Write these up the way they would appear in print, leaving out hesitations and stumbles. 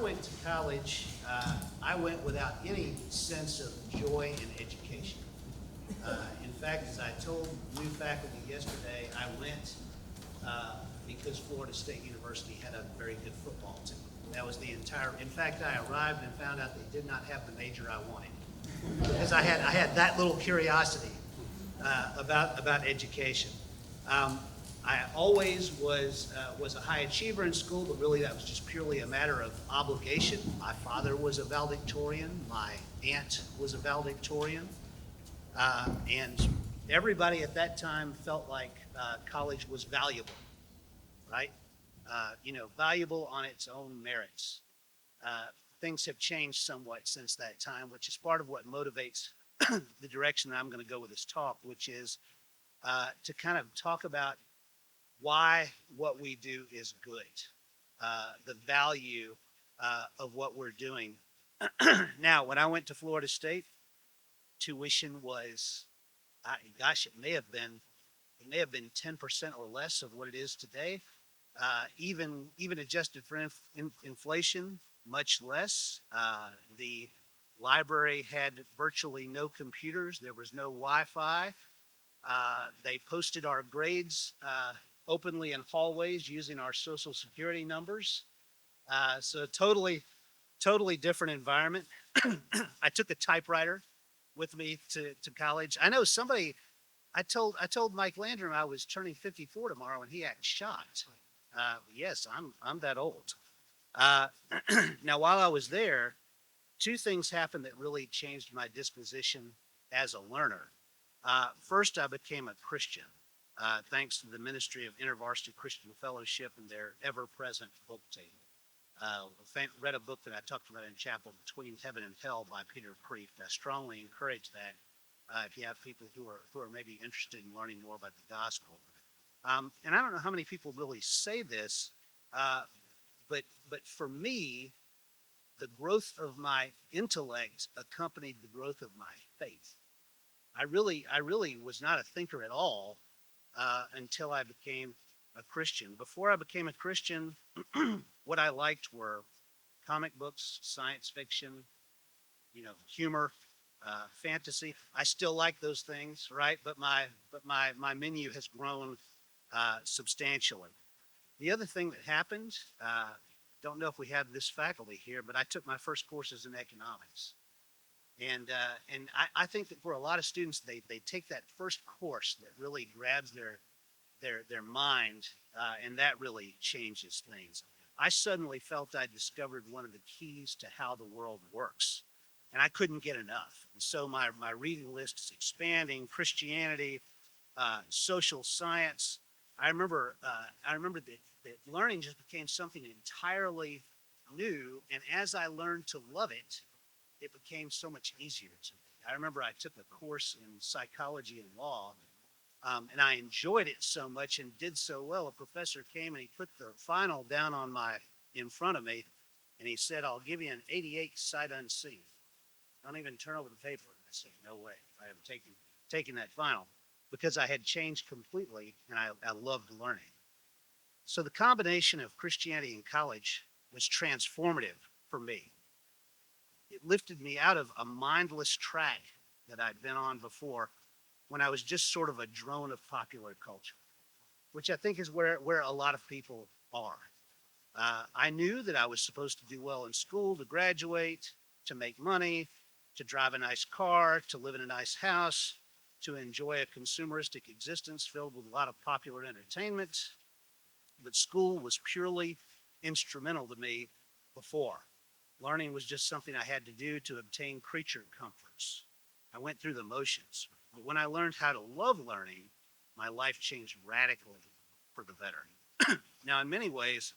went to college, I went without any sense of joy in education. In fact, as I told new faculty yesterday, I went because Florida State University had a very good football team. That was the entire. In fact, I arrived and found out they did not have the major I wanted because I had that little curiosity about education. Um, I always was a high achiever in school, but really that was just purely a matter of obligation. My father was a valedictorian. My aunt was a valedictorian. And everybody at that time felt like college was valuable, right? Valuable on its own merits. Uh, Things have changed somewhat since that time, which is part of what motivates the direction that I'm going to go with this talk, which is to kind of talk about why what we do is good, the value of what we're doing. Now, when I went to Florida State, tuition was, gosh, it may have been 10% or less of what it is today. Even adjusted for inflation, much less. The library had virtually no computers. There was no Wi-Fi. They posted our grades openly in hallways using our social security numbers. So totally different environment. I took a typewriter with me to college. I know somebody. I told Mike Landrum I was turning 54 tomorrow, and he acted shocked. Yes, I'm that old. Uh, Now, while I was there, two things happened that really changed my disposition as a learner. First, I became a Christian, thanks to the Ministry of InterVarsity Christian Fellowship and their ever-present book table. Read a book that I talked about in chapel, Between Heaven and Hell by Peter Kreeft. I strongly encourage that if you have people who are maybe interested in learning more about the gospel. And I don't know how many people really say this, uh, but for me, the growth of my intellect accompanied the growth of my faith. I really was not a thinker at all until I became a Christian. Before I became a Christian, what I liked were comic books, science fiction, humor, fantasy. I still like those things, right? But my menu has grown substantially. The other thing that happened, don't know if we have this faculty here, but I took my first courses in economics. And I think that for a lot of students, they take that first course that really grabs their mind, and that really changes things. I suddenly felt I discovered one of the keys to how the world works, and I couldn't get enough. And so my reading list is expanding: Christianity, social science. I remember that learning just became something entirely new, and as I learned to love it, it became so much easier to me. I remember I took a course in psychology and law, and I enjoyed it so much and did so well. A professor came and he put the final down in front of me, and he said, "I'll give you an 88 sight unseen. Don't even turn over the paper." And I said, "No way. I am taking that final," because I had changed completely and I loved learning. So the combination of Christianity and college was transformative for me. It lifted me out of a mindless track that I'd been on before when I was just sort of a drone of popular culture, which I think is where a lot of people are. I knew that I was supposed to do well in school, to graduate, to make money, to drive a nice car, to live in a nice house, to enjoy a consumeristic existence filled with a lot of popular entertainment. But school was purely instrumental to me before. Learning was just something I had to do to obtain creature comforts. I went through the motions. But when I learned how to love learning, my life changed radically for the better. Now, in many ways,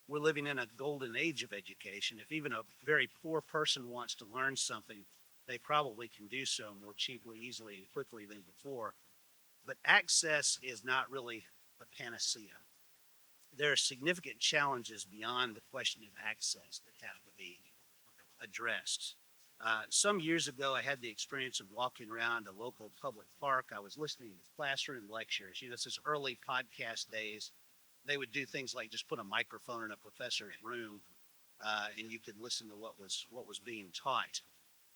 we're living in a golden age of education. If even a very poor person wants to learn something, they probably can do so more cheaply, easily, and quickly than before. But access is not really a panacea. There are significant challenges beyond the question of access that have to be addressed. Some years ago, I had the experience of walking around a local public park. I was listening to classroom lectures. It's this early podcast days. They would do things like just put a microphone in a professor's room and you could listen to what was being taught.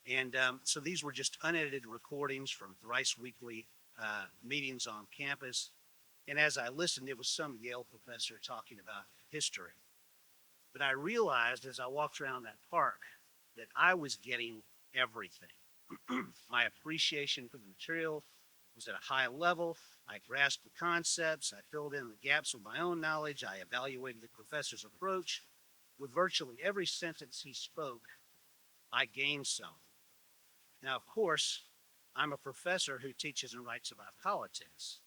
And so these were just unedited recordings from thrice weekly meetings on campus. And as I listened, it was some Yale professor talking about history. But I realized as I walked around that park that I was getting everything. My appreciation for the material was at a high level. I grasped the concepts. I filled in the gaps with my own knowledge. I evaluated the professor's approach. With virtually every sentence he spoke, I gained some. Now, of course, I'm a professor who teaches and writes about politics.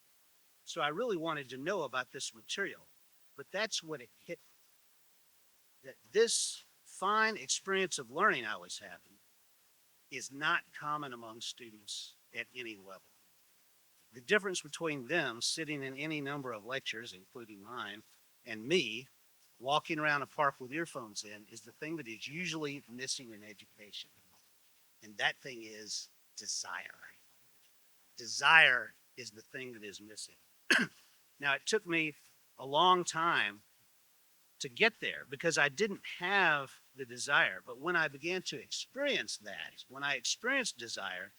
So I really wanted to know about this material. But that's what it hit me, that this fine experience of learning I was having is not common among students at any level. The difference between them sitting in any number of lectures, including mine, and me walking around a park with earphones in is the thing that is usually missing in education. And that thing is desire. Desire is the thing that is missing. Now, it took me a long time to get there because I didn't have the desire. But when I began to experience that, when I experienced desire,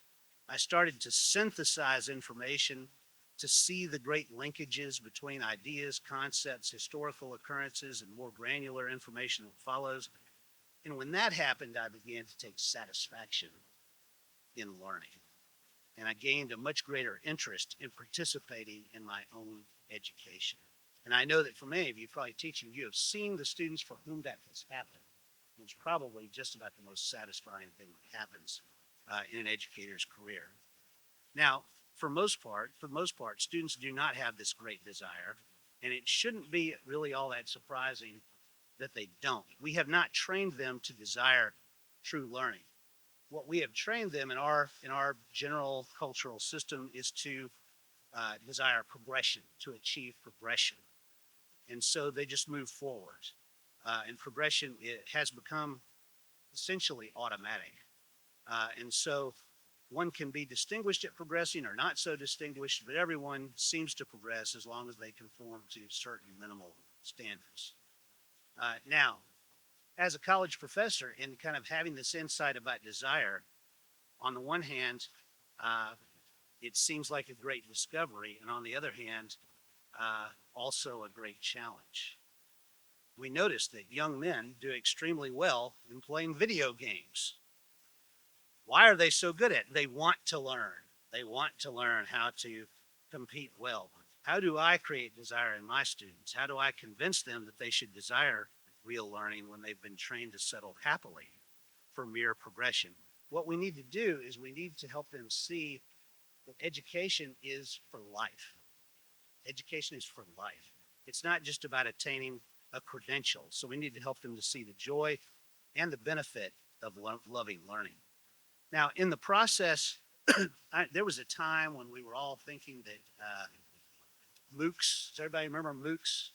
I started to synthesize information, to see the great linkages between ideas, concepts, historical occurrences, and more granular information that follows. And when that happened, I began to take satisfaction in learning. And I gained a much greater interest in participating in my own education. And I know that for many of you, probably teaching, you have seen the students for whom that has happened. It's probably just about the most satisfying thing that happens in an educator's career. Now, for the most part, students do not have this great desire, and it shouldn't be really all that surprising that they don't. We have not trained them to desire true learning. What we have trained them in our general cultural system is to desire progression, to achieve progression. And so they just move forward. And progression, it has become essentially automatic. And so one can be distinguished at progressing or not so distinguished, but everyone seems to progress as long as they conform to certain minimal standards. Now, as a college professor and kind of having this insight about desire, on the one hand, it seems like a great discovery, and on the other hand, also a great challenge. We notice that young men do extremely well in playing video games. Why are they so good at it? They want to learn. They want to learn how to compete well. How do I create desire in my students? How do I convince them that they should desire real learning when they've been trained to settle happily for mere progression? What we need to do is we need to help them see that education is for life. Education is for life. It's not just about attaining a credential. So we need to help them to see the joy and the benefit of loving learning. Now, in the process, there was a time when we were all thinking that MOOCs, does everybody remember MOOCs?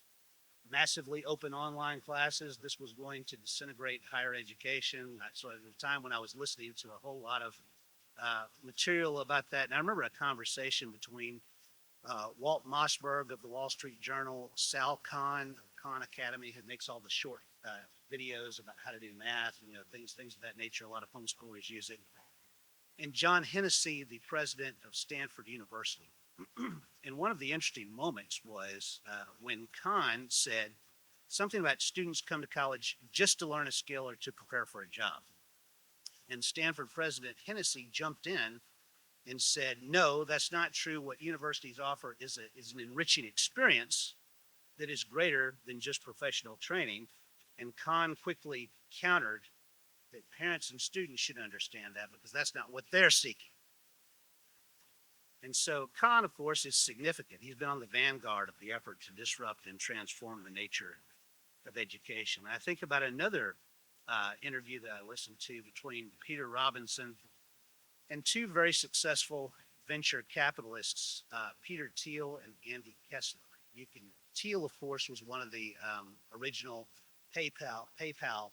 Massively open online classes. This was going to disintegrate higher education. So at the time when I was listening to a whole lot of material about that, and I remember a conversation between Walt Mossberg of the Wall Street Journal, Sal Khan of Khan Academy, who makes all the short videos about how to do math, and, things of that nature. A lot of homeschoolers use it. And John Hennessy, the president of Stanford University. And one of the interesting moments was when Khan said something about students come to college just to learn a skill or to prepare for a job. And Stanford President Hennessy jumped in and said, no, that's not true. What universities offer is an enriching experience that is greater than just professional training. And Khan quickly countered that parents and students should understand that because that's not what they're seeking. And so Khan, of course, is significant. He's been on the vanguard of the effort to disrupt and transform the nature of education. I think about another interview that I listened to between Peter Robinson and two very successful venture capitalists, Peter Thiel and Andy Kessler. Thiel, of course, was one of the original PayPal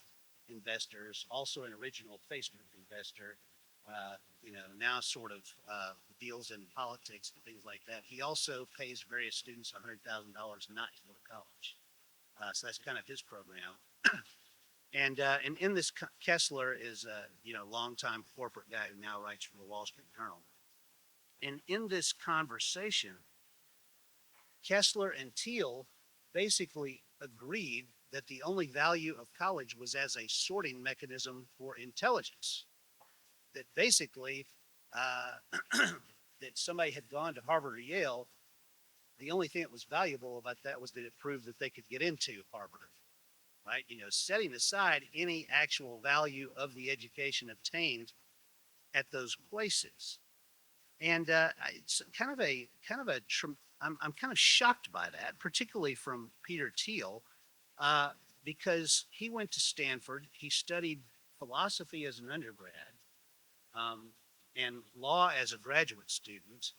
investors, also an original Facebook investor, now sort of deals in politics and things like that. He also pays various students $100,000 not to go to college. So that's kind of his program. And in this, Kessler is a longtime corporate guy who now writes for the Wall Street Journal. And in this conversation, Kessler and Thiel basically agreed that the only value of college was as a sorting mechanism for intelligence. That basically, that somebody had gone to Harvard or Yale, the only thing that was valuable about that was that it proved that they could get into Harvard, right? Setting aside any actual value of the education obtained at those places. And it's I'm kind of shocked by that, particularly from Peter Thiel, uh, because he went to Stanford. He studied philosophy as an undergrad, um, and law as a graduate student.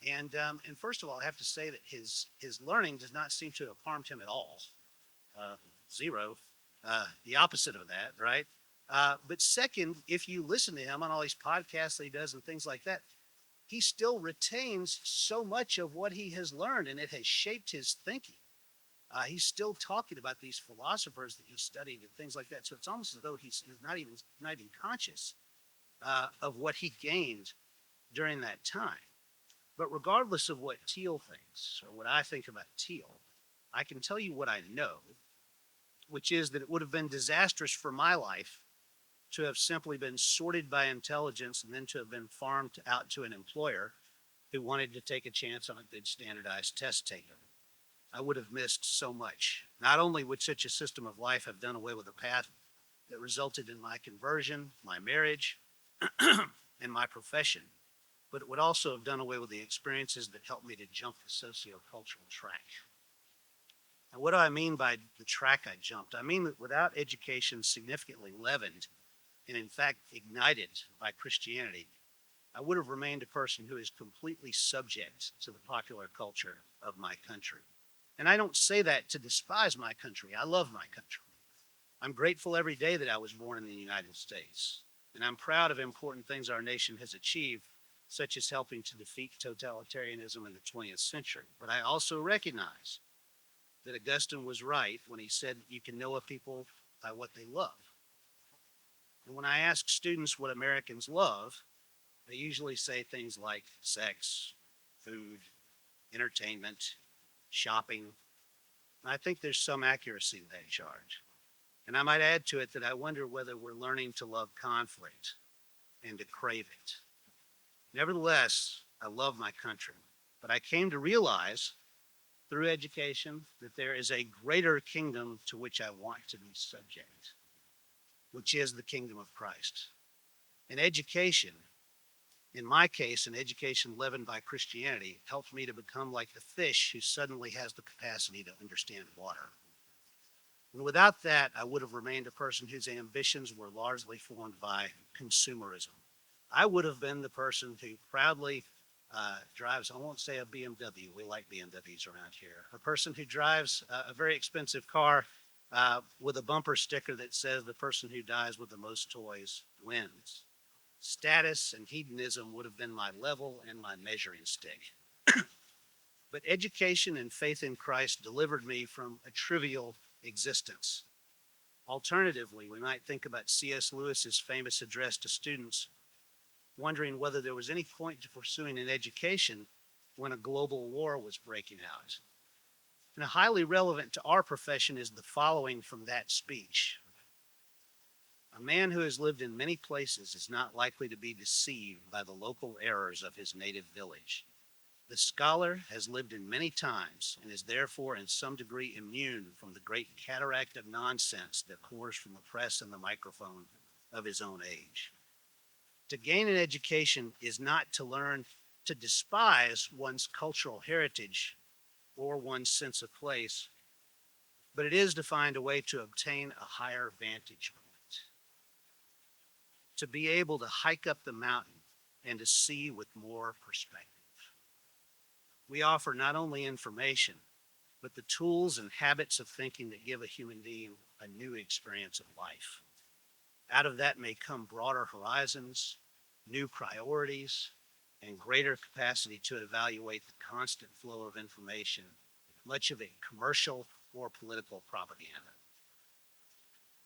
And first of all, I have to say that his learning does not seem to have harmed him at all. Uh, Zero. The opposite of that, right? But second, if you listen to him on all these podcasts that he does and things like that, he still retains so much of what he has learned, and it has shaped his thinking. He's still talking about these philosophers that he studied and things like that. So it's almost as though he's not even conscious of what he gained during that time. But regardless of what Thiel thinks or what I think about Thiel, I can tell you what I know, which is that it would have been disastrous for my life to have simply been sorted by intelligence and then to have been farmed out to an employer who wanted to take a chance on a good standardized test taker. I would have missed so much. Not only would such a system of life have done away with a path that resulted in my conversion, my marriage, and my profession, but it would also have done away with the experiences that helped me to jump the sociocultural track. And what do I mean by the track I jumped? I mean that without education significantly leavened and in fact ignited by Christianity, I would have remained a person who is completely subject to the popular culture of my country. And I don't say that to despise my country. I love my country. I'm grateful every day that I was born in the United States. And I'm proud of important things our nation has achieved, such as helping to defeat totalitarianism in the 20th century. But I also recognize that Augustine was right when he said you can know a people by what they love. And when I ask students what Americans love, they usually say things like sex, food, entertainment, shopping. And I think there's some accuracy to that charge. And I might add to it that I wonder whether we're learning to love conflict and to crave it. Nevertheless, I love my country, but I came to realize through education that there is a greater kingdom to which I want to be subject, which is the kingdom of Christ. And education, in my case, an education leavened by Christianity, helped me to become like the fish who suddenly has the capacity to understand water. And without that, I would have remained a person whose ambitions were largely formed by consumerism. I would have been the person who proudly drives, I won't say a BMW, we like BMWs around here, a person who drives a very expensive car with a bumper sticker that says the person who dies with the most toys wins. Status and hedonism would have been my level and my measuring stick. But education and faith in Christ delivered me from a trivial existence. Alternatively, we might think about C.S. Lewis's famous address to students, wondering whether there was any point to pursuing an education when a global war was breaking out. And highly relevant to our profession is the following from that speech. A man who has lived in many places is not likely to be deceived by the local errors of his native village. The scholar has lived in many times and is therefore in some degree immune from the great cataract of nonsense that pours from the press and the microphone of his own age. To gain an education is not to learn to despise one's cultural heritage or one's sense of place, but it is to find a way to obtain a higher vantage point. To be able to hike up the mountain and to see with more perspective. We offer not only information, but the tools and habits of thinking that give a human being a new experience of life. Out of that may come broader horizons, new priorities, and greater capacity to evaluate the constant flow of information, much of it commercial or political propaganda.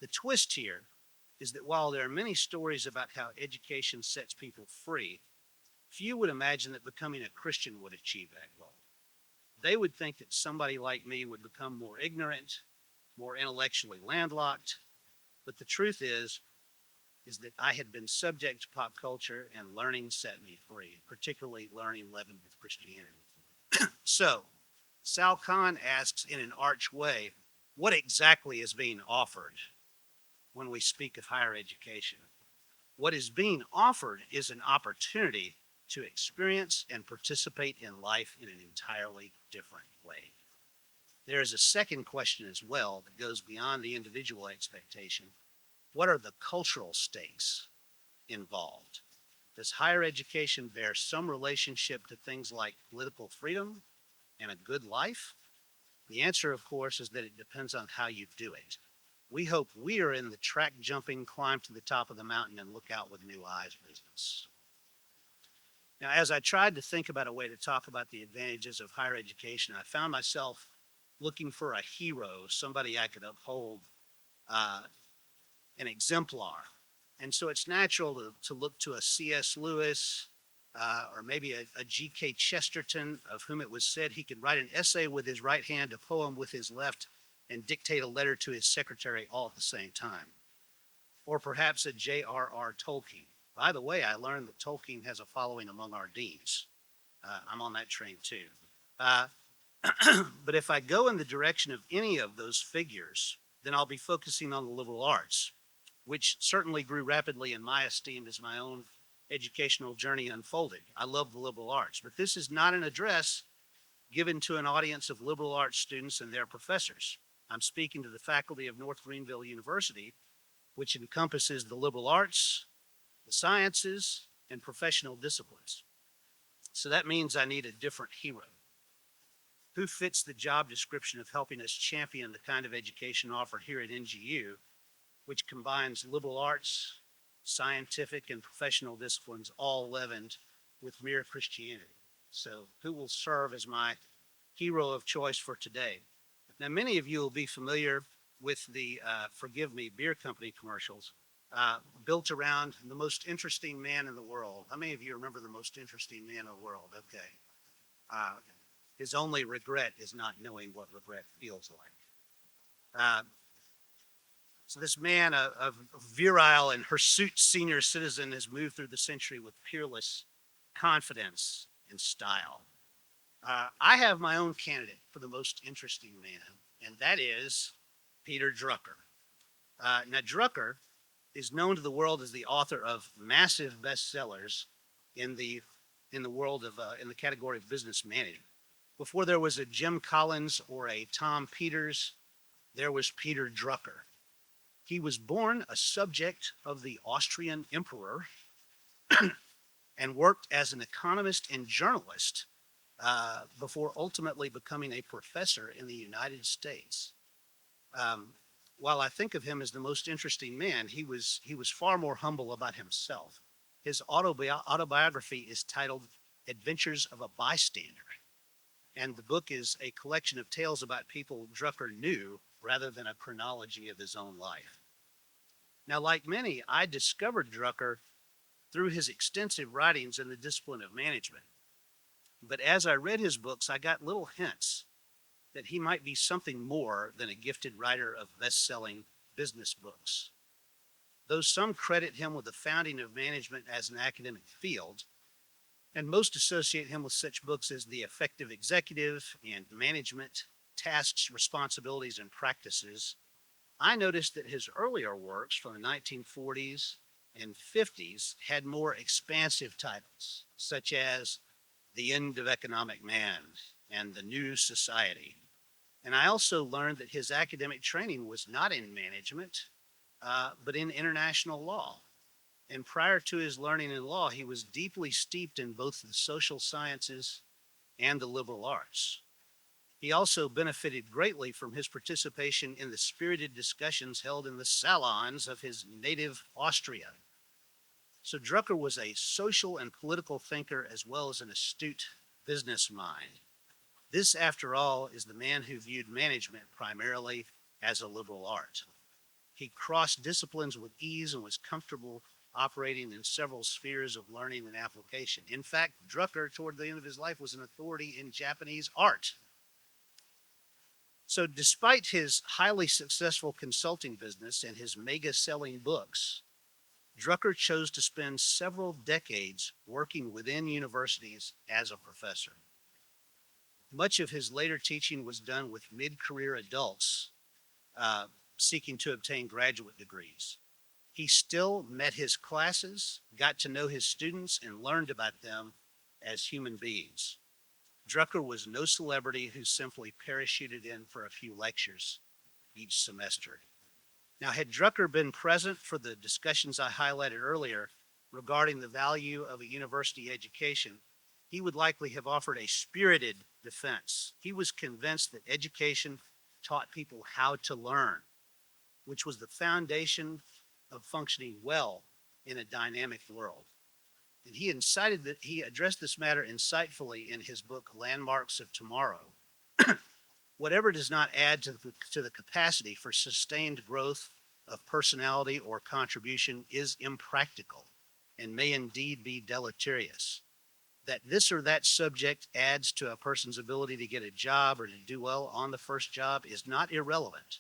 The twist here is that while there are many stories about how education sets people free, few would imagine that becoming a Christian would achieve that goal. They would think that somebody like me would become more ignorant, more intellectually landlocked, but the truth is that I had been subject to pop culture and learning set me free, particularly learning leavened with Christianity. So, Sal Khan asks in an arch way, what exactly is being offered when we speak of higher education? What is being offered is an opportunity to experience and participate in life in an entirely different way. There is a second question as well that goes beyond the individual expectation. What are the cultural stakes involved? Does higher education bear some relationship to things like political freedom and a good life? The answer, of course, is that it depends on how you do it. We hope we are in the track jumping, climb to the top of the mountain and look out with new eyes business. Now, as I tried to think about a way to talk about the advantages of higher education, I found myself looking for a hero, somebody I could uphold, an exemplar. And so it's natural to look to a C.S. Lewis or maybe a G.K. Chesterton, of whom it was said he could write an essay with his right hand, a poem with his left, and dictate a letter to his secretary all at the same time. Or perhaps a J.R.R. Tolkien. By the way, I learned that Tolkien has a following among our deans. I'm on that train too. But if I go in the direction of any of those figures, then I'll be focusing on the liberal arts, which certainly grew rapidly in my esteem as my own educational journey unfolded. I love the liberal arts, but this is not an address given to an audience of liberal arts students and their professors. I'm speaking to the faculty of North Greenville University, which encompasses the liberal arts, the sciences, and professional disciplines. So that means I need a different hero. Who fits the job description of helping us champion the kind of education offered here at NGU, which combines liberal arts, scientific, and professional disciplines, all leavened with mere Christianity? So who will serve as my hero of choice for today? Now, many of you will be familiar with the Forgive Me Beer Company commercials built around the most interesting man in the world. How many of you remember the most interesting man in the world? Okay. His only regret is not knowing what regret feels like. So this man, a virile and hirsute senior citizen, has moved through the century with peerless confidence and style. I have my own candidate for the most interesting man, and that is Peter Drucker. Now, Drucker is known to the world as the author of massive bestsellers in the world of in the category of business management. Before there was a Jim Collins or a Tom Peters, there was Peter Drucker. He was born a subject of the Austrian emperor and worked as an economist and journalist before ultimately becoming a professor in the United States. While I think of him as the most interesting man, he was far more humble about himself. His autobiography is titled Adventures of a Bystander, and the book is a collection of tales about people Drucker knew rather than a chronology of his own life. Now, like many, I discovered Drucker through his extensive writings in the discipline of management. But as I read his books, I got little hints that he might be something more than a gifted writer of best-selling business books. Though some credit him with the founding of management as an academic field, and most associate him with such books as The Effective Executive and Management, Tasks, Responsibilities, and Practices, I noticed that his earlier works from the 1940s and 50s had more expansive titles, such as The End of Economic Man and The New Society. And I also learned that his academic training was not in management, but in international law. And prior to his learning in law, he was deeply steeped in both the social sciences and the liberal arts. He also benefited greatly from his participation in the spirited discussions held in the salons of his native Austria. So Drucker was a social and political thinker as well as an astute business mind. This, after all, is the man who viewed management primarily as a liberal art. He crossed disciplines with ease and was comfortable operating in several spheres of learning and application. In fact, Drucker, toward the end of his life, was an authority in Japanese art. So, despite his highly successful consulting business and his mega selling books, Drucker chose to spend several decades working within universities as a professor. Much of his later teaching was done with mid-career adults seeking to obtain graduate degrees. He still met his classes, got to know his students, and learned about them as human beings. Drucker was no celebrity who simply parachuted in for a few lectures each semester. Now, had Drucker been present for the discussions I highlighted earlier regarding the value of a university education, he would likely have offered a spirited defense. He was convinced that education taught people how to learn, which was the foundation of functioning well in a dynamic world. And he addressed this matter insightfully in his book, Landmarks of Tomorrow. Whatever does not add to the capacity for sustained growth of personality or contribution is impractical and may indeed be deleterious. That this or that subject adds to a person's ability to get a job or to do well on the first job is not irrelevant,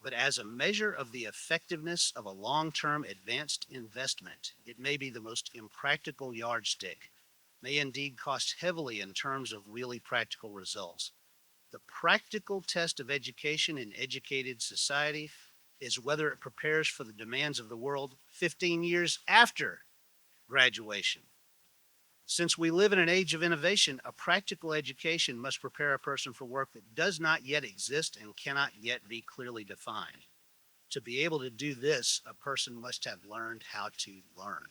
but as a measure of the effectiveness of a long-term advanced investment, it may be the most impractical yardstick, may indeed cost heavily in terms of really practical results. The practical test of education in educated society is whether it prepares for the demands of the world 15 years after graduation. Since we live in an age of innovation, a practical education must prepare a person for work that does not yet exist and cannot yet be clearly defined. To be able to do this, a person must have learned how to learn.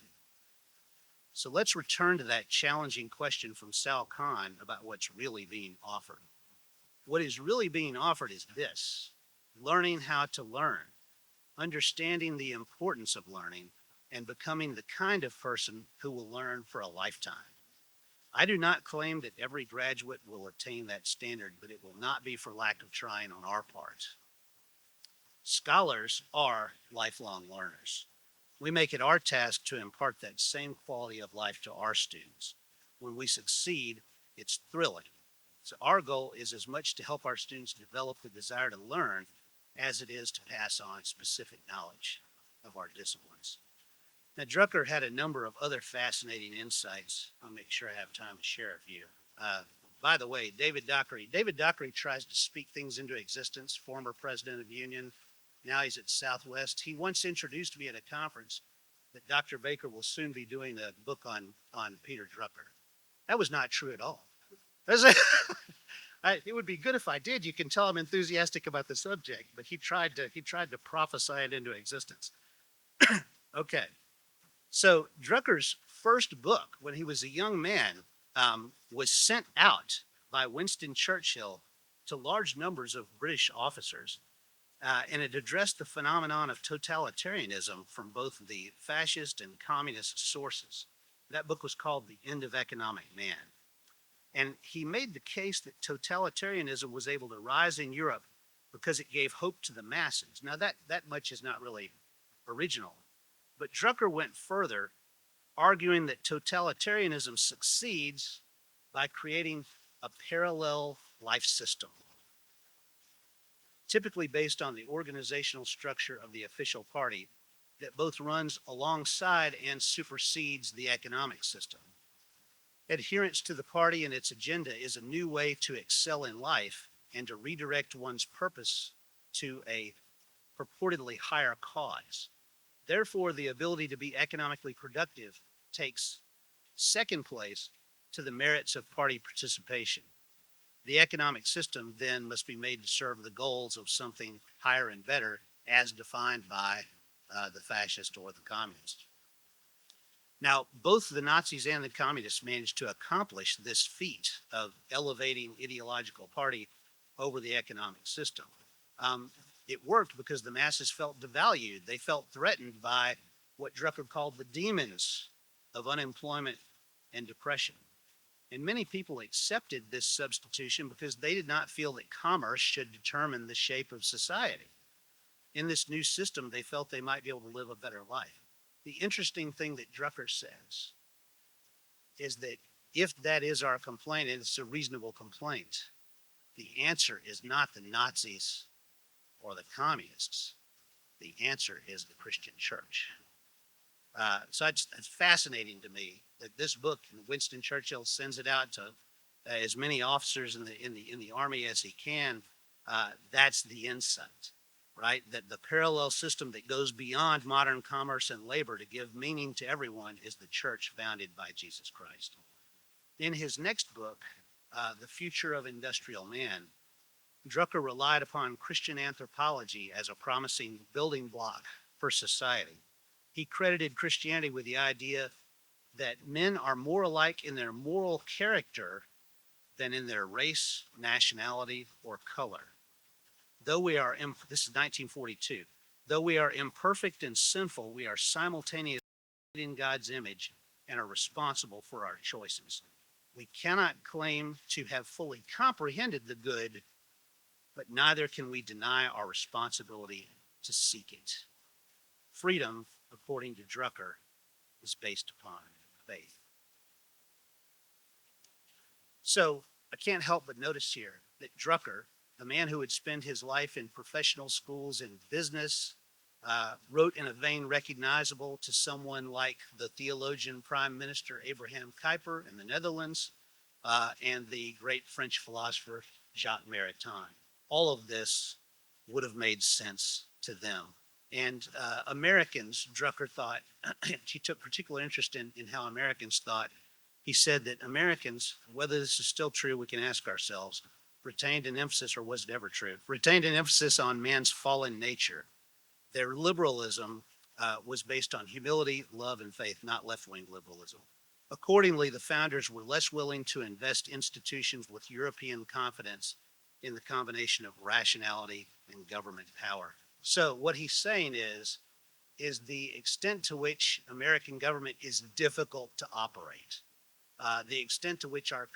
So let's return to that challenging question from Sal Khan about what's really being offered. What is really being offered is this: learning how to learn, understanding the importance of learning, and becoming the kind of person who will learn for a lifetime. I do not claim that every graduate will attain that standard, but it will not be for lack of trying on our part. Scholars are lifelong learners. We make it our task to impart that same quality of life to our students. When we succeed, it's thrilling. So our goal is as much to help our students develop the desire to learn as it is to pass on specific knowledge of our disciplines. Now, Drucker had a number of other fascinating insights. I'll make sure I have time to share a few. By the way, David Dockery tries to speak things into existence, former president of Union. Now he's at Southwest. He once introduced me at a conference that Dr. Baker will soon be doing a book on Peter Drucker. That was not true at all. It would be good if I did. You can tell I'm enthusiastic about the subject, but he tried to prophesy it into existence. Okay. So Drucker's first book, when he was a young man, was sent out by Winston Churchill to large numbers of British officers, and it addressed the phenomenon of totalitarianism from both the fascist and communist sources. That book was called The End of Economic Man. And he made the case that totalitarianism was able to rise in Europe because it gave hope to the masses. Now, that much is not really original. But Drucker went further, arguing that totalitarianism succeeds by creating a parallel life system, typically based on the organizational structure of the official party that both runs alongside and supersedes the economic system. Adherence to the party and its agenda is a new way to excel in life and to redirect one's purpose to a purportedly higher cause. Therefore, the ability to be economically productive takes second place to the merits of party participation. The economic system then must be made to serve the goals of something higher and better as defined by the fascist or the communist. Now, both the Nazis and the communists managed to accomplish this feat of elevating ideological party over the economic system. It worked because the masses felt devalued. They felt threatened by what Drucker called the demons of unemployment and depression. And many people accepted this substitution because they did not feel that commerce should determine the shape of society. in this new system, they felt they might be able to live a better life. The interesting thing that Drucker says is that if that is our complaint, and it's a reasonable complaint, the answer is not the Nazis or the communists. The answer is the Christian church. So it's fascinating to me that this book, Winston Churchill sends it out to as many officers in the army as he can. That's the insight, right? That the parallel system that goes beyond modern commerce and labor to give meaning to everyone is the church founded by Jesus Christ. In his next book, The Future of Industrial Man, Drucker relied upon Christian anthropology as a promising building block for society. He credited Christianity with the idea that men are more alike in their moral character than in their race, nationality, or color. Though we are, this is 1942, though we are imperfect and sinful, we are simultaneously in God's image and are responsible for our choices. We cannot claim to have fully comprehended the good, but neither can we deny our responsibility to seek it. Freedom, according to Drucker, is based upon faith. So I can't help but notice here that Drucker, a man who would spend his life in professional schools and business, wrote in a vein recognizable to someone like the theologian Prime Minister Abraham Kuyper in the Netherlands and the great French philosopher Jacques Maritain. All of this would have made sense to them. And Americans, Drucker thought, he took particular interest in how Americans thought. He said that Americans, whether this is still true, we can ask ourselves, retained an emphasis, or was it ever true, retained an emphasis on man's fallen nature. Their liberalism was based on humility, love, and faith, not left-wing liberalism. Accordingly, the founders were less willing to invest institutions with European confidence in the combination of rationality and government power. So what he's saying is the extent to which American government is difficult to operate, the extent to which our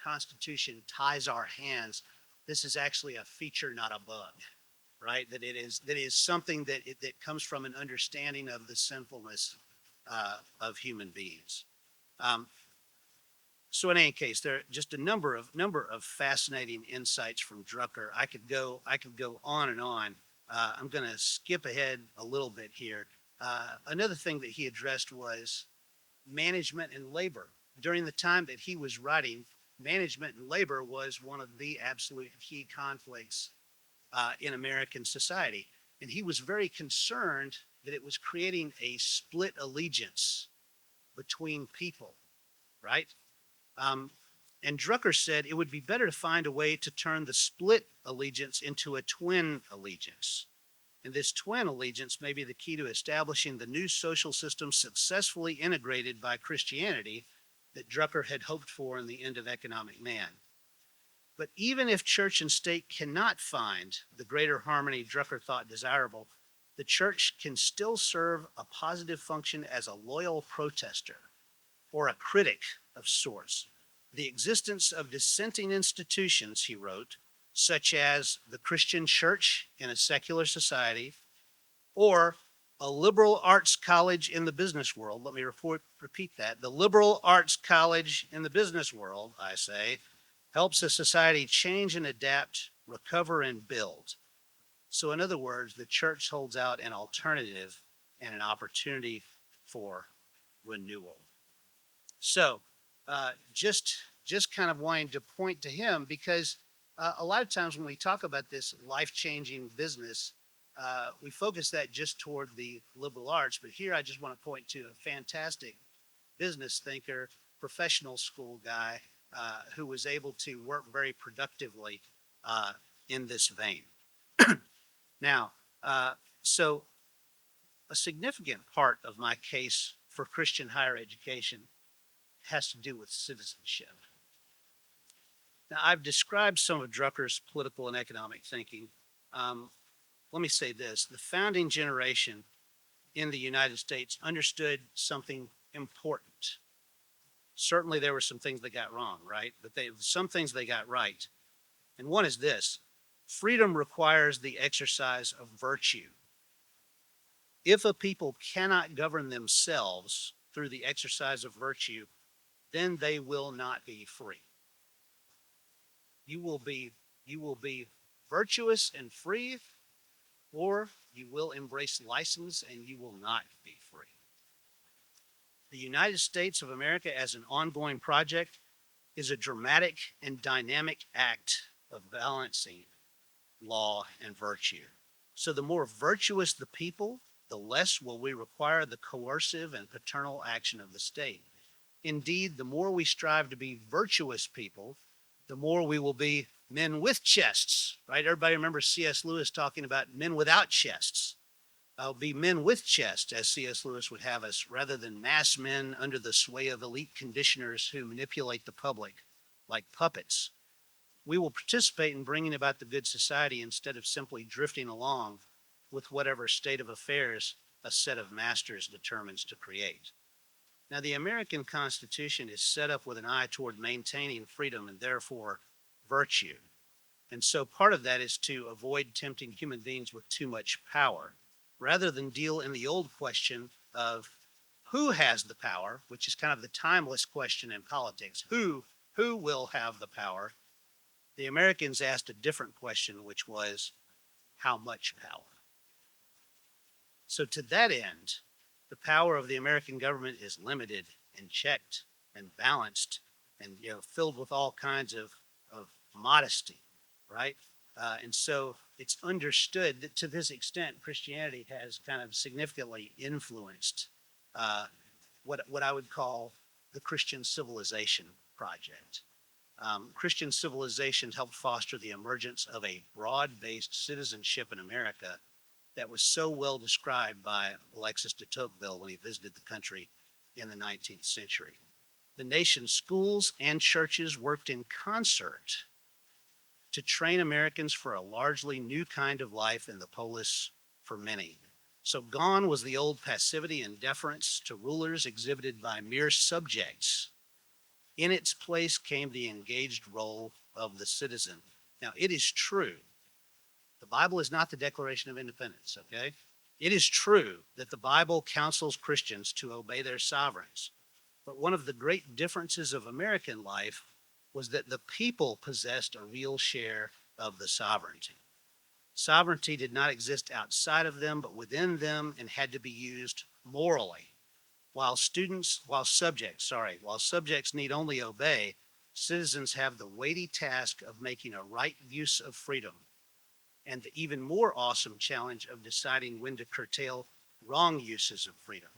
Constitution ties our hands, this is actually a feature, not a bug, right? That is something that comes from an understanding of the sinfulness of human beings. So in any case, there are just a number of fascinating insights from Drucker. I could go on and on. I'm going to skip ahead a little bit here. Another thing that he addressed was management and labor. During the time that he was writing, management and labor was one of the absolute key conflicts in American society. And he was very concerned that it was creating a split allegiance between people, right? And Drucker said it would be better to find a way to turn the split allegiance into a twin allegiance. And this twin allegiance may be the key to establishing the new social system successfully integrated by Christianity that Drucker had hoped for in the end of Economic Man. But even if church and state cannot find the greater harmony Drucker thought desirable, the church can still serve a positive function as a loyal protester or a critic of sorts. The existence of dissenting institutions, he wrote, such as the Christian church in a secular society, or a liberal arts college in the business world. Let me repeat that. The liberal arts college in the business world, I say, helps a society change and adapt, recover, and build. So in other words, the church holds out an alternative and an opportunity for renewal. So just kind of wanting to point to him, because a lot of times when we talk about this life-changing business, we focus that just toward the liberal arts. But here I just want to point to a fantastic business thinker, professional school guy, who was able to work very productively in this vein. Now, so a significant part of my case for Christian higher education has to do with citizenship. Now, I've described some of Drucker's political and economic thinking. Let me say this. The founding generation in the United States understood something important. Certainly there were some things they got wrong, right? But some things they got right. And one is this: freedom requires the exercise of virtue. If a people cannot govern themselves through the exercise of virtue, then they will not be free. You will be virtuous and free, or you will embrace license and you will not be free. The United States of America as an ongoing project is a dramatic and dynamic act of balancing law and virtue. So the more virtuous the people, the less will we require the coercive and paternal action of the state. Indeed, the more we strive to be virtuous people, the more we will be men with chests, right? Everybody remembers C.S. Lewis talking about men without chests. I'll be men with chests, as C.S. Lewis would have us, rather than mass men under the sway of elite conditioners who manipulate the public like puppets. We will participate in bringing about the good society instead of simply drifting along with whatever state of affairs a set of masters determines to create. Now, the American Constitution is set up with an eye toward maintaining freedom and therefore virtue. And so part of that is to avoid tempting human beings with too much power, rather than deal in the old question of who has the power, which is kind of the timeless question in politics. Who will have the power? The Americans asked a different question, which was how much power? So to that end, the power of the American government is limited and checked and balanced and filled with all kinds of modesty, right? And so it's understood that to this extent, Christianity has kind of significantly influenced what I would call the Christian civilization project. Christian civilization helped foster the emergence of a broad-based citizenship in America that was so well described by Alexis de Tocqueville when he visited the country in the 19th century. The nation's schools and churches worked in concert to train Americans for a largely new kind of life in the polis for many. So gone was the old passivity and deference to rulers exhibited by mere subjects. In its place came the engaged role of the citizen. Now, it is true. The Bible is not the Declaration of Independence, okay? It is true that the Bible counsels Christians to obey their sovereigns. But one of the great differences of American life was that the people possessed a real share of the sovereignty. Sovereignty did not exist outside of them, but within them, and had to be used morally. While subjects need only obey, citizens have the weighty task of making a right use of freedom, and the even more awesome challenge of deciding when to curtail wrong uses of freedom.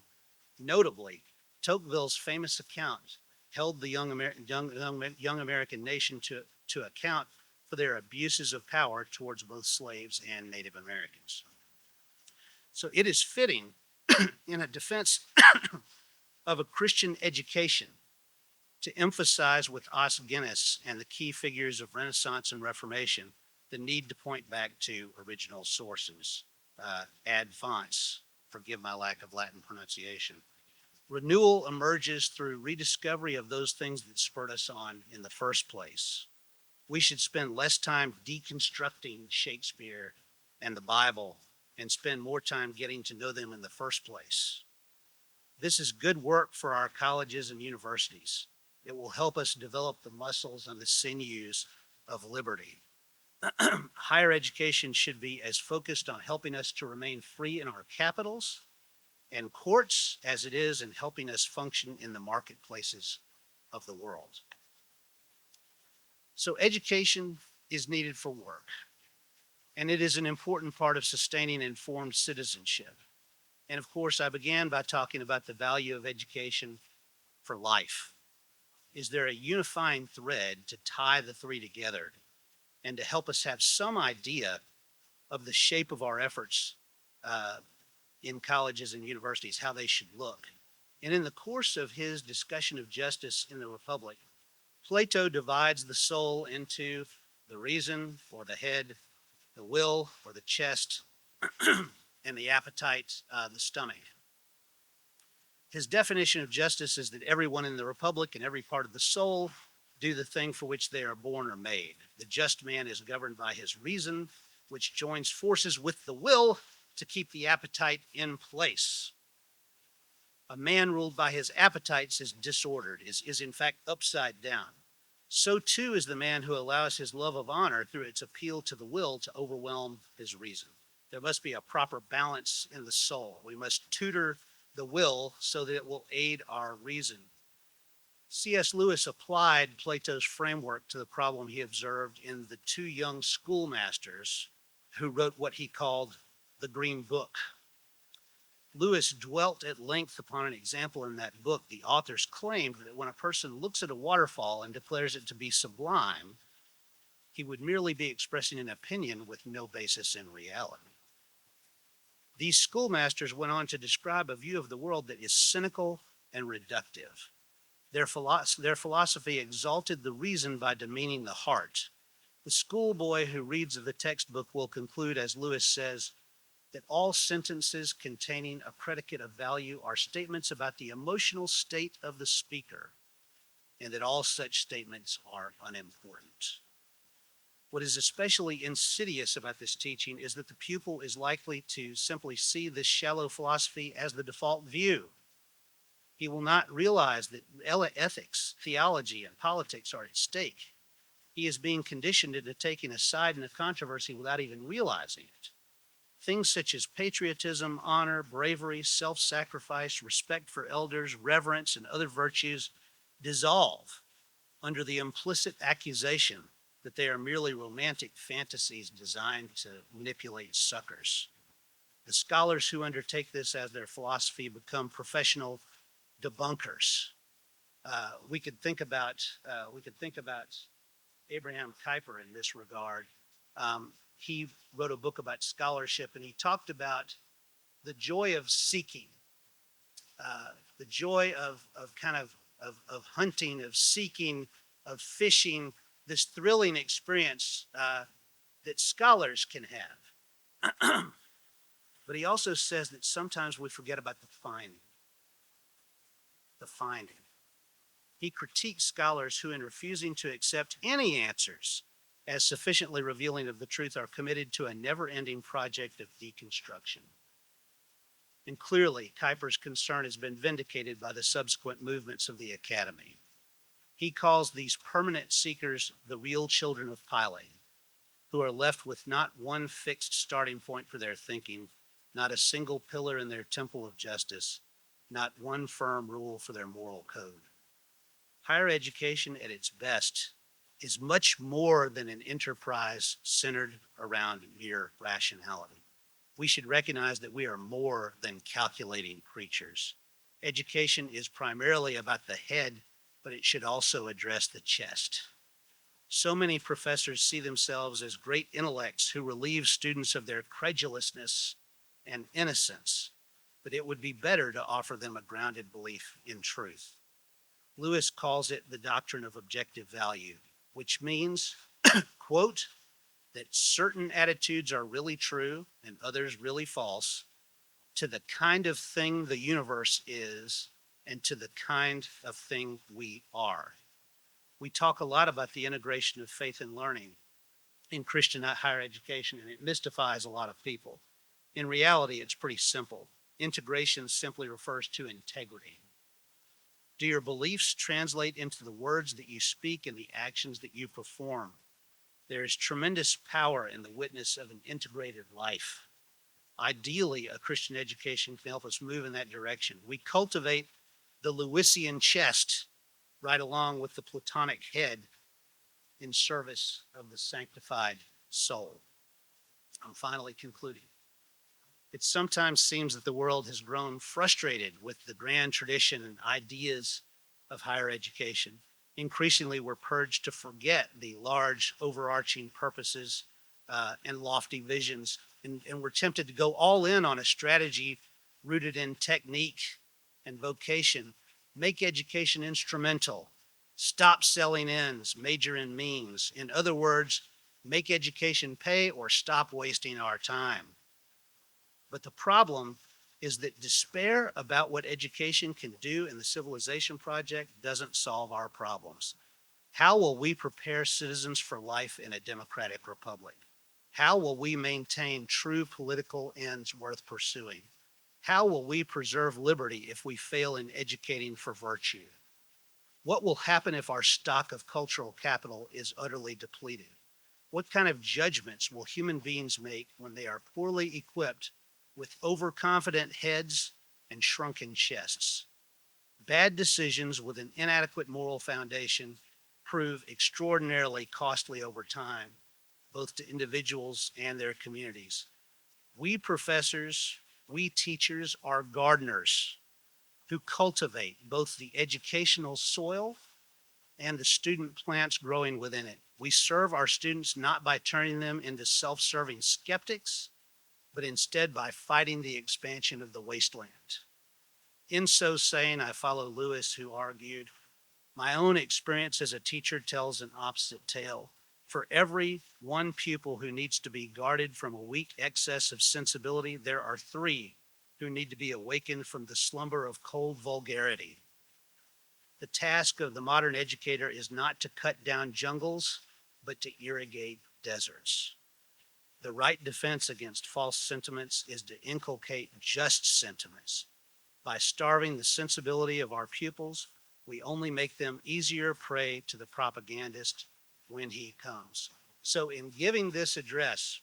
Notably, Tocqueville's famous account held the young American nation to account for their abuses of power towards both slaves and Native Americans. So it is fitting in a defense of a Christian education to emphasize with Os Guinness and the key figures of Renaissance and Reformation the need to point back to original sources, ad fontes, forgive my lack of Latin pronunciation. Renewal emerges through rediscovery of those things that spurred us on in the first place. We should spend less time deconstructing Shakespeare and the Bible and spend more time getting to know them in the first place. This is good work for our colleges and universities. It will help us develop the muscles and the sinews of liberty. Higher education should be as focused on helping us to remain free in our capitals and courts as it is in helping us function in the marketplaces of the world. So education is needed for work, and it is an important part of sustaining informed citizenship. And of course, I began by talking about the value of education for life. Is there a unifying thread to tie the three together and to help us have some idea of the shape of our efforts in colleges and universities, how they should look? And in the course of his discussion of justice in the Republic, Plato divides the soul into the reason or the head, the will or the chest, and the appetite, the stomach. His definition of justice is that everyone in the Republic and every part of the soul do the thing for which they are born or made. The just man is governed by his reason, which joins forces with the will to keep the appetite in place. A man ruled by his appetites is disordered, is in fact upside down. So too is the man who allows his love of honor through its appeal to the will to overwhelm his reason. There must be a proper balance in the soul. We must tutor the will so that it will aid our reason. C.S. Lewis applied Plato's framework to the problem he observed in the two young schoolmasters who wrote what he called the Green Book. Lewis dwelt at length upon an example in that book. The authors claimed that when a person looks at a waterfall and declares it to be sublime, he would merely be expressing an opinion with no basis in reality. These schoolmasters went on to describe a view of the world that is cynical and reductive. Their philosophy exalted the reason by demeaning the heart. The schoolboy who reads the textbook will conclude, as Lewis says, that all sentences containing a predicate of value are statements about the emotional state of the speaker, and that all such statements are unimportant. What is especially insidious about this teaching is that the pupil is likely to simply see this shallow philosophy as the default view. He will not realize that ethics, theology, and politics are at stake. He is being conditioned into taking a side in a controversy without even realizing it. Things such as patriotism, honor, bravery, self-sacrifice, respect for elders, reverence, and other virtues dissolve under the implicit accusation that they are merely romantic fantasies designed to manipulate suckers. The scholars who undertake this as their philosophy become professional debunkers. We could think about Abraham Kuyper in this regard. He wrote a book about scholarship, and he talked about the joy of seeking, the joy of hunting, of seeking, of fishing, this thrilling experience that scholars can have. But he also says that sometimes we forget about the finding. He critiques scholars who, in refusing to accept any answers as sufficiently revealing of the truth, are committed to a never-ending project of deconstruction. And clearly, Kuyper's concern has been vindicated by the subsequent movements of the Academy. He calls these permanent seekers the real children of Pilate, who are left with not one fixed starting point for their thinking, not a single pillar in their temple of justice, not one firm rule for their moral code. Higher education at its best is much more than an enterprise centered around mere rationality. We should recognize that we are more than calculating creatures. Education is primarily about the head, but it should also address the chest. So many professors see themselves as great intellects who relieve students of their credulousness and innocence, but it would be better to offer them a grounded belief in truth. Lewis calls it the doctrine of objective value, which means, quote, that certain attitudes are really true and others really false to the kind of thing the universe is and to the kind of thing we are. We talk a lot about the integration of faith and learning in Christian higher education, and it mystifies a lot of people. In reality, it's pretty simple. Integration simply refers to integrity. Do your beliefs translate into the words that you speak and the actions that you perform? There is tremendous power in the witness of an integrated life. Ideally, a Christian education can help us move in that direction. We cultivate the Lewisian chest right along with the Platonic head in service of the sanctified soul. I'm finally concluding. It sometimes seems that the world has grown frustrated with the grand tradition and ideas of higher education. Increasingly, we're purged to forget the large overarching purposes and lofty visions, and we're tempted to go all in on a strategy rooted in technique and vocation. Make education instrumental. Stop selling ends, major in means. In other words, make education pay or stop wasting our time. But the problem is that despair about what education can do in the Civilization Project doesn't solve our problems. How will we prepare citizens for life in a democratic republic? How will we maintain true political ends worth pursuing? How will we preserve liberty if we fail in educating for virtue? What will happen if our stock of cultural capital is utterly depleted? What kind of judgments will human beings make when they are poorly equipped with overconfident heads and shrunken chests? Bad decisions with an inadequate moral foundation prove extraordinarily costly over time, both to individuals and their communities. We professors, we teachers are gardeners who cultivate both the educational soil and the student plants growing within it. We serve our students not by turning them into self-serving skeptics, but instead by fighting the expansion of the wasteland. In so saying, I follow Lewis, who argued, my own experience as a teacher tells an opposite tale. For every one pupil who needs to be guarded from a weak excess of sensibility, there are three who need to be awakened from the slumber of cold vulgarity. The task of the modern educator is not to cut down jungles, but to irrigate deserts. The right defense against false sentiments is to inculcate just sentiments. By starving the sensibility of our pupils, we only make them easier prey to the propagandist when he comes. So in giving this address,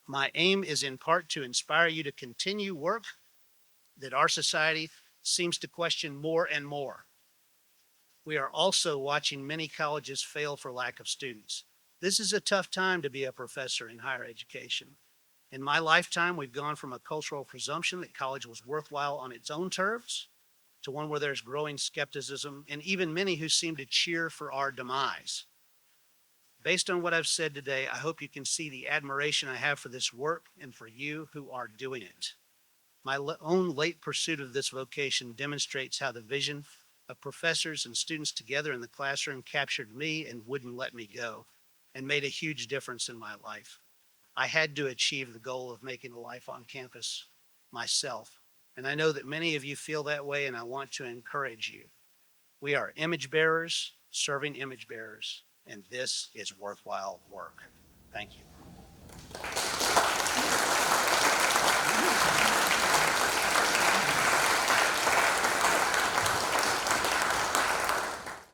my aim is in part to inspire you to continue work that our society seems to question more and more. We are also watching many colleges fail for lack of students. This is a tough time to be a professor in higher education. In my lifetime, we've gone from a cultural presumption that college was worthwhile on its own terms to one where there's growing skepticism and even many who seem to cheer for our demise. Based on what I've said today, I hope you can see the admiration I have for this work and for you who are doing it. My own late pursuit of this vocation demonstrates how the vision of professors and students together in the classroom captured me and wouldn't let me go, and made a huge difference in my life. I had to achieve the goal of making a life on campus myself. And I know that many of you feel that way, and I want to encourage you. We are image bearers serving image bearers, and this is worthwhile work. Thank you.